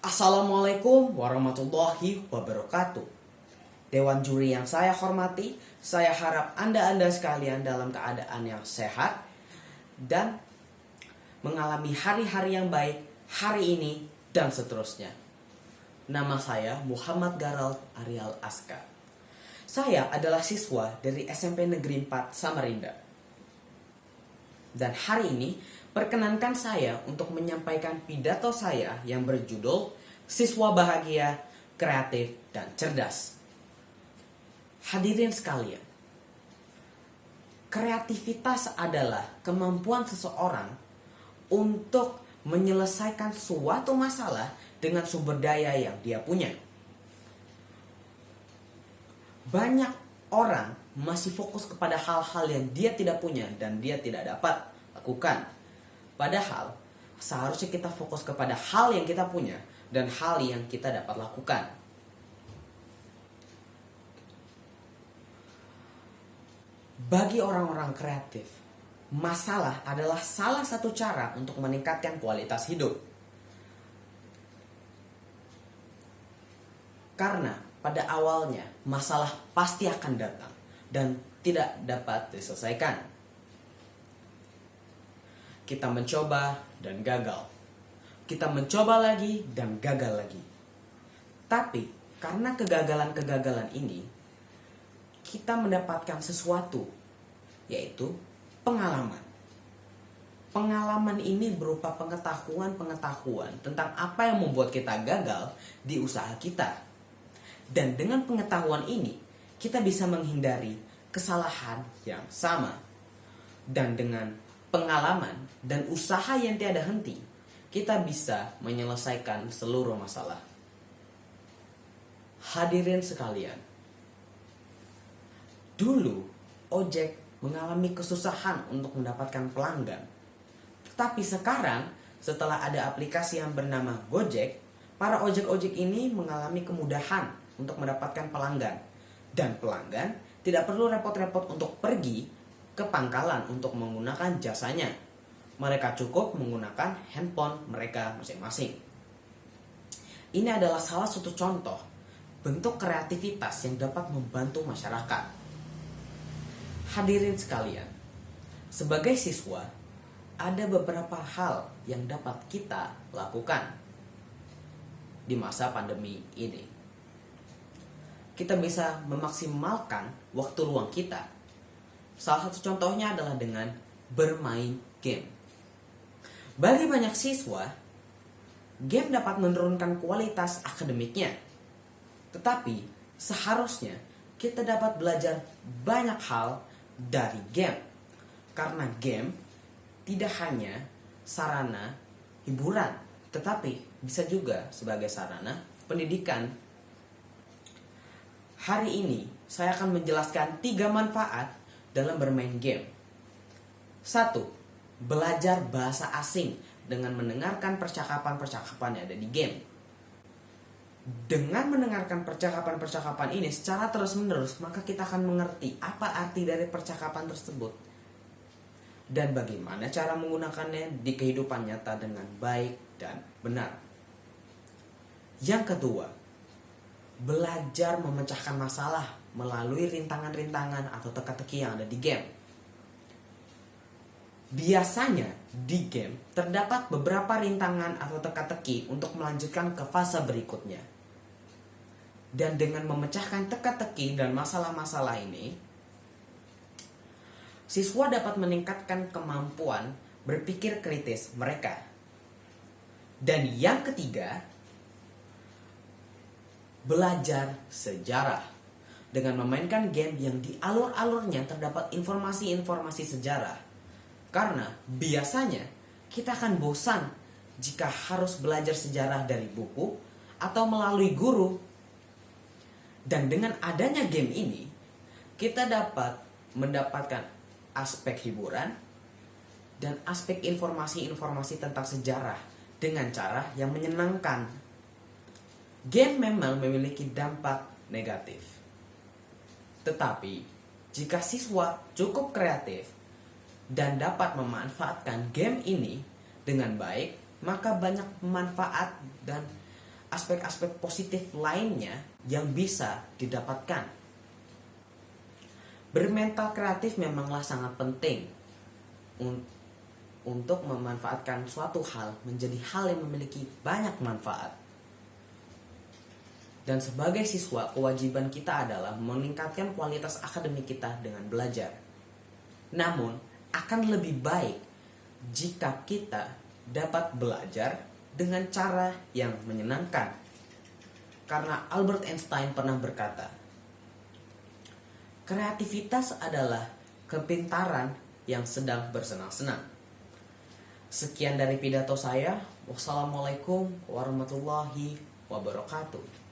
Assalamualaikum warahmatullahi wabarakatuh. Dewan juri yang saya hormati, saya harap Anda sekalian dalam keadaan yang sehat dan mengalami hari-hari yang baik hari ini dan seterusnya. Nama saya Muhammad Garald Arial Aska. Saya adalah siswa dari SMP Negeri 4 Samarinda. Dan hari ini perkenankan saya untuk menyampaikan pidato saya yang berjudul Siswa Bahagia, Kreatif, dan Cerdas. Hadirin sekalian, kreativitas adalah kemampuan seseorang untuk menyelesaikan suatu masalah dengan sumber daya yang dia punya. Banyak orang masih fokus kepada hal-hal yang dia tidak punya dan dia tidak dapat lakukan. Padahal seharusnya kita fokus kepada hal yang kita punya dan hal yang kita dapat lakukan. Bagi orang-orang kreatif, masalah adalah salah satu cara untuk meningkatkan kualitas hidup. Karena pada awalnya masalah pasti akan datang dan tidak dapat diselesaikan. Kita mencoba dan gagal. Kita mencoba lagi dan gagal lagi. Tapi karena kegagalan-kegagalan ini, kita mendapatkan sesuatu, yaitu pengalaman. Pengalaman ini berupa pengetahuan tentang apa yang membuat kita gagal di usaha kita. Dan dengan pengetahuan ini, kita bisa menghindari kesalahan yang sama. Dan dengan pengalaman dan usaha yang tiada henti, kita bisa menyelesaikan seluruh masalah. Hadirin sekalian, dulu ojek mengalami kesusahan untuk mendapatkan pelanggan. Tetapi sekarang, setelah ada aplikasi yang bernama Gojek, para ojek-ojek ini mengalami kemudahan untuk mendapatkan pelanggan. Dan pelanggan tidak perlu repot-repot untuk pergi ke pangkalan untuk menggunakan jasanya. Mereka cukup menggunakan handphone mereka masing-masing. Ini adalah salah satu contoh bentuk kreativitas yang dapat membantu masyarakat. Hadirin sekalian, sebagai siswa, ada beberapa hal yang dapat kita lakukan di masa pandemi ini. Kita bisa memaksimalkan waktu luang kita. Salah satu contohnya adalah dengan bermain game. Bagi banyak siswa, game dapat menurunkan kualitas akademiknya. Tetapi seharusnya kita dapat belajar banyak hal dari game. Karena game tidak hanya sarana hiburan, tetapi bisa juga sebagai sarana pendidikan. Hari ini saya akan menjelaskan 3 manfaat dalam bermain game. 1. Belajar bahasa asing dengan mendengarkan percakapan-percakapan yang ada di game. Dengan mendengarkan percakapan-percakapan ini secara terus-menerus, maka kita akan mengerti apa arti dari percakapan tersebut dan bagaimana cara menggunakannya di kehidupan nyata dengan baik dan benar. Yang kedua, belajar memecahkan masalah melalui rintangan-rintangan atau teka-teki yang ada di game. Biasanya di game terdapat beberapa rintangan atau teka-teki untuk melanjutkan ke fase berikutnya. Dan dengan memecahkan teka-teki dan masalah-masalah ini, siswa dapat meningkatkan kemampuan berpikir kritis mereka. Dan yang ketiga, belajar sejarah. Dengan memainkan game yang di alur-alurnya terdapat informasi-informasi sejarah. Karena biasanya kita akan bosan jika harus belajar sejarah dari buku atau melalui guru. Dan dengan adanya game ini, kita dapat mendapatkan aspek hiburan dan aspek informasi-informasi tentang sejarah dengan cara yang menyenangkan. Game memang memiliki dampak negatif. Tetapi, jika siswa cukup kreatif dan dapat memanfaatkan game ini dengan baik, maka banyak manfaat dan aspek-aspek positif lainnya yang bisa didapatkan. Bermental kreatif memanglah sangat penting untuk memanfaatkan suatu hal menjadi hal yang memiliki banyak manfaat. Dan sebagai siswa, kewajiban kita adalah meningkatkan kualitas akademik kita dengan belajar. Namun, akan lebih baik jika kita dapat belajar dengan cara yang menyenangkan. Karena Albert Einstein pernah berkata, kreativitas adalah kepintaran yang sedang bersenang-senang. Sekian dari pidato saya. Wassalamualaikum warahmatullahi wabarakatuh.